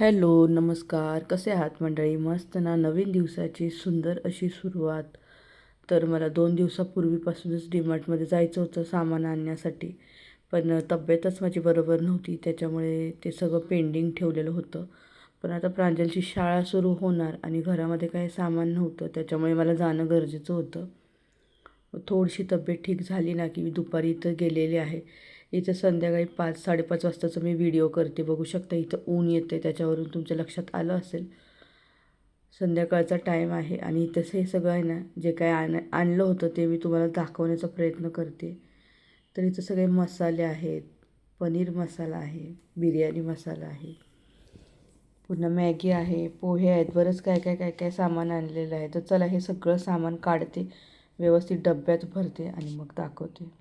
Hello, नमस्कार. कसे आहात मंडळी? मस्त ना. नवीन दिवसाची सुंदर अशी सुरुवात. तर मला 2 दिवसापूर्वीपासूनच डीमार्टमध्ये जायचं होतं सामान आणण्यासाठी. पण तब्येतच माझी बरोबर नव्हती. त्याच्यामुळे ते सगळं पेंडिंग ठेवलेलं होतं. पण आता प्रांजलची शाळा सुरू होणार आणि घरामध्ये काही सामान नव्हतं. त्याच्यामुळे मला जाणं गरजेचं होतं. थोडीशी तब्येत ठीक झाली ना की मी दुपारी इथं गेलेले आहे. इथं संध्याकाळी 5-5:30 वाजताचा मी व्हिडिओ करते. बघू शकता इथं ऊन येते, त्याच्यावरून तुमच्या लक्षात आलं असेल. संध्याकाळचा टाईम आहे आणि तसं हे सगळं आहे ना, जे काय आणलं होतं ते मी तुम्हाला दाखवण्याचा प्रयत्न करते. तर इथं सगळे मसाले आहेत. पनीर मसाला आहे, बिर्याणी मसाला आहे, पुन्हा मॅगी आहे, पोहे आहेत, बरंच काय काय काय काय सामान आणलेलं आहे. तर चला हे सगळं सामान काढते, व्यवस्थित डब्यात भरते आणि मग दाखवते.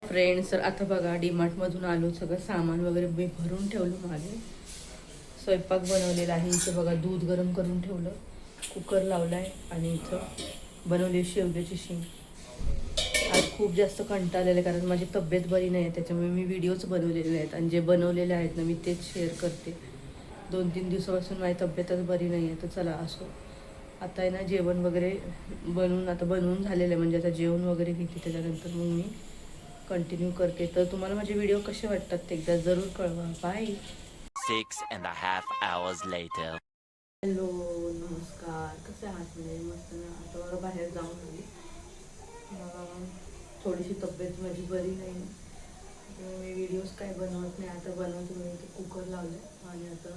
फ्रेंड्स, तर आता बघा डीमार्टमधून आलो. सगळं सामान वगैरे मी भरून ठेवलं. मागे स्वयंपाक बनवलेला आहे. इथं बघा दूध गरम करून ठेवलं, कुकर लावला आहे आणि इथं बनवली शेवग्याची शेंग. आज खूप जास्त कंटाळलेलं आहे कारण माझी तब्येत बरी नाही आहे. त्याच्यामुळे मी व्हिडिओज बनवलेले आहेत आणि जे बनवलेले आहेत ना मी तेच शेअर करते. 2-3 दिवसापासून माझी तब्येतच बरी नाही आहे. तर चला असो, आता आहे ना जेवण वगैरे बनवून झालेलं आहे. म्हणजे आता जेवण वगैरे घेते, त्याच्यानंतर मग मी कंटिन्यू करते. तर तुम्हाला माझे व्हिडिओ कसे वाटतात ते एकदा जरूर कळवा. बाय. 6.5 hours later. हॅलो, नमस्कार. कसे आहात? म्हणजे मस्त ना. आता मला बाहेर जाऊन आली. थोडीशी तब्येत माझी बरी नाही, मी व्हिडिओज काय बनवत नाही. आता बनवते मी. ते कुकर लावलं आणि आता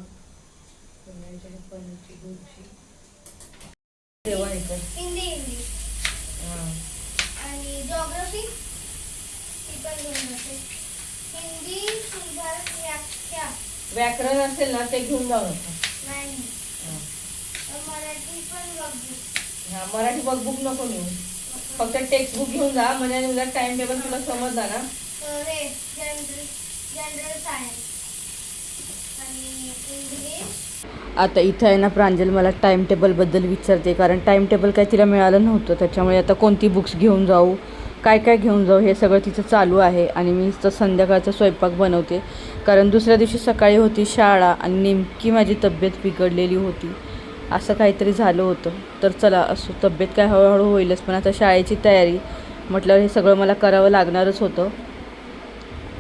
बनवायची आहे पनीरची भुर्जी. जेवण येतं हिंदी हां. आणि जॉग्राफी ती पण घेऊन जाते. हिंदी सुधार व्याख्या व्याकरण असेल ना ते घेऊन जाऊ नका. नाही. हां. मराठी पण बघू. हां, मराठी वर्कबुक नको घेऊ, फक्त टेक्स्ट बुक घेऊन जा. म्हणजे तुझा टाइम टेबल तुला समजला ना. हे जनरल सायन्स आणि इंग्लिश. आता इथं आहे ना प्रांजल मला टाईम टेबलबद्दल विचारते, कारण टाईम टेबल काय तिला मिळालं नव्हतं. त्याच्यामुळे आता कोणती बुक्स घेऊन जाऊ, काय काय घेऊन जाऊ, हे सगळं तिचं चालू आहे. आणि मी तर संध्याकाळचा स्वयंपाक बनवते, कारण दुसऱ्या दिवशी सकाळी होती शाळा आणि नेमकी माझी तब्येत बिघडलेली होती. असं काहीतरी झालं होतं. तर चला असो, तब्येत काय हळूहळू होईलच, पण आता शाळेची तयारी म्हटल्यावर हे सगळं मला करावं लागणारच होतं.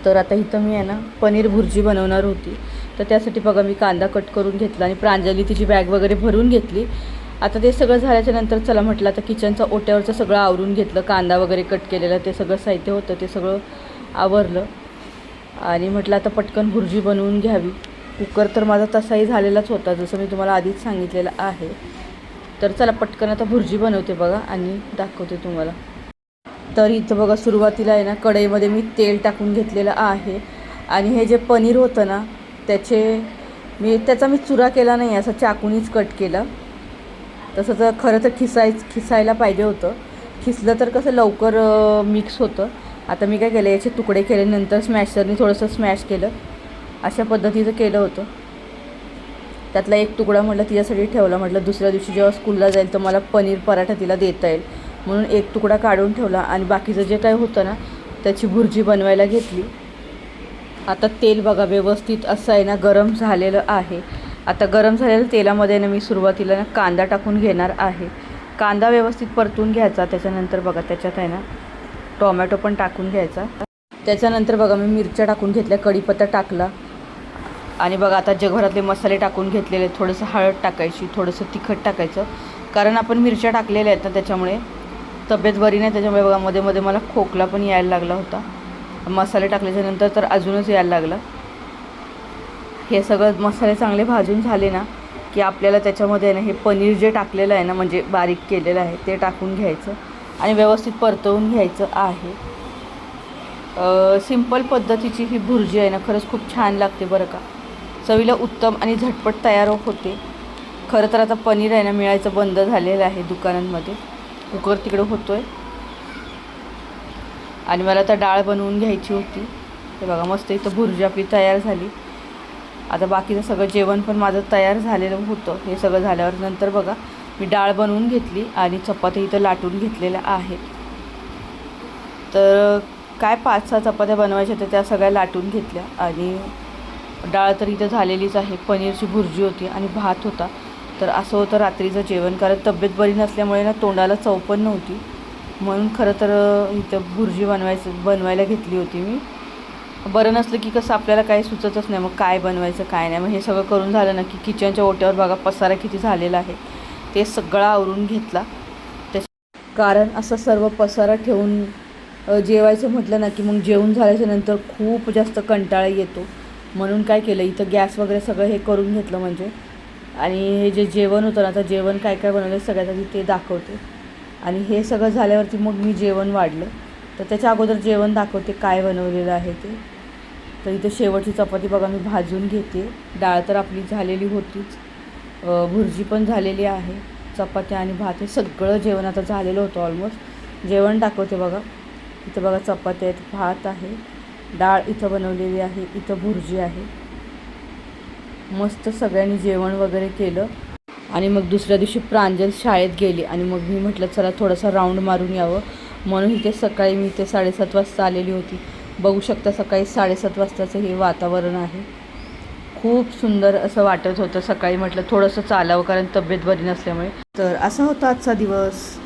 तर आता इथं मी आहे ना पनीर भुर्जी बनवणार होती. तर त्यासाठी बघा मी कांदा कट करून घेतला आणि प्रांजली तिची बॅग वगैरे भरून घेतली. आता ते सगळं झाल्याच्या नंतर चला म्हटलं आता किचनचं ओट्यावरचं सगळं आवरून घेतलं. कांदा वगैरे कट केलेलं ते सगळं साहित्य होतं ते सगळं आवरलं आणि म्हटलं आता पटकन भुर्जी बनवून घ्यावी. कुकर तर माझा तसाही झालेलाच होता, जसं मी तुम्हाला आधीच सांगितलेलं आहे. तर चला पटकन आता भुर्जी बनवते बघा आणि दाखवते तुम्हाला. तर इथं बघा सुरुवातीला आहे ना कढईमध्ये मी तेल टाकून घेतलेलं आहे आणि हे जे पनीर होतं ना त्याचा मी चुरा केला नाही, असं चाकूनीच कट केलं. तसं तर खरं तर खिसायला पाहिजे होतं. खिसलं तर कसं लवकर मिक्स होतं. आता मी काय केलं, याचे तुकडे केले, नंतर स्मॅशरने थोडंसं स्मॅश केलं. अशा पद्धतीचं केलं होतं. त्यातला एक तुकडा म्हटलं तिच्यासाठी ठेवला. म्हटलं दुसऱ्या दिवशी जेव्हा स्कूलला जाईल तर मला पनीर पराठा तिला देता येईल म्हणून एक तुकडा काढून ठेवला आणि बाकीचं जे काय होतं ना त्याची भुर्जी बनवायला घेतली. आता तेल बघा व्यवस्थित असं आहे ना गरम झालेलं आहे. आता गरम झालेल्या तेलामध्ये ना मी सुरुवातीला ना कांदा टाकून घेणार आहे. कांदा व्यवस्थित परतून घ्यायचा. त्याच्यानंतर बघा त्याच्यात आहे ना टोमॅटो पण टाकून घ्यायचा. त्याच्यानंतर बघा मी मिरच्या टाकून घेतल्या, कढीपत्ता टाकला आणि बघा आता जगभरातले मसाले टाकून घेतलेले. थोडंसं हळद टाकायची, थोडंसं तिखट टाकायचं, कारण आपण मिरच्या टाकलेल्या आहेत ना त्याच्यामुळे. तब्येत बरी नाही त्याच्यामुळे बघा मध्ये मध्ये मला खोकला पण यायला लागला होता. मसाले टाकल्याच्यानंतर तर अजूनच यायला लागला. हे सगळं मसाले चांगले भाजून झाले ना की आपल्याला त्याच्यामध्ये ना हे पनीर जे टाकलेलं आहे ना म्हणजे बारीक केलेलं आहे ते टाकून घ्यायचं आणि व्यवस्थित परतवून घ्यायचं आहे. सिंपल पद्धतीची ही भुर्जी आहे ना खरंच खूप छान लागते बरं का. चवीला उत्तम आणि झटपट तयार होते. खरं तर आता पनीर आहे ना मिळायचं बंद झालेलं आहे दुकानांमध्ये. कुकर तिकडं होतो आहे आणि मला आता डाळ बनवून घ्यायची होती. हे बघा मस्त इथं भुर्जी आपली तयार झाली. आता बाकीचं सगळं जेवण पण माझं तयार झालेलं होतं. हे सगळं झाल्यावर नंतर बघा मी डाळ बनवून घेतली आणि चपात्या इथं लाटून घेतलेल्या आहेत. तर काय 5-6 चपात्या बनवायच्या होत्या त्या सगळ्या लाटून घेतल्या आणि डाळ तर इथं झालेलीच आहे. पनीरची भुर्जी होती आणि भात होता. तर असं होतं रात्रीचं जेवण, कारण तब्येत बरी नसल्यामुळे ना तोंडाला चव पण नव्हती म्हणून खरं तर इथं भुर्जी बनवायला घेतली होती मी. बरं नसलं की कसं आपल्याला काही सुचतच नाही मग काय बनवायचं काय नाही. मग हे सगळं करून झालं ना की किचनच्या ओट्यावर बघा पसारा किती झालेला आहे. ते सगळं आवरून घेतला. कारण असं सर्व पसारा ठेवून जेवायचं म्हटलं ना की मग जेवण झाल्याच्या नंतर खूप जास्त कंटाळा येतो. म्हणून काय केलं इथं गॅस वगैरे सगळं हे करून घेतलं म्हणजे. आणि हे जे जेवण होतं ना आता जेवण काय काय बनवलं सगळ्यात आधी ते दाखवते आणि हे सगळं झाल्यावरती मग मी जेवण वाढलं. तर त्याच्या अगोदर जेवण दाखवते काय बनवलेलं आहे ते. तर इथे शेवटची चपाती बघा मी भाजून घेते. डाळ तर आपली झालेली होतीच, भुर्जी पण झालेली आहे, चपात्या आणि भात हे सगळं जेवण आता झालेलं होतं ऑलमोस्ट. जेवण दाखवते बघा. इथं बघा चपात्या आहेत, भात आहे, डाळ इथं बनवलेली आहे, इथं भुर्जी आहे. मस्त सगळ्यांनी जेवण वगैरे केलं आणि मग दुसऱ्या दिवशी प्रांजल शाळेत गेली आणि मग मी म्हटलं चला थोडासा राऊंड मारून यावं म्हणून इथे सकाळी मी इथे 7:30 वाजता आलेली होती. बघू शकता सकाळी 7:30 वाजताचं हे वातावरण आहे. खूप सुंदर असं वाटत होतं. सकाळी म्हटलं थोडंसं चालावं कारण तब्येत बरी नसल्यामुळे. तर असा होता आजचा दिवस.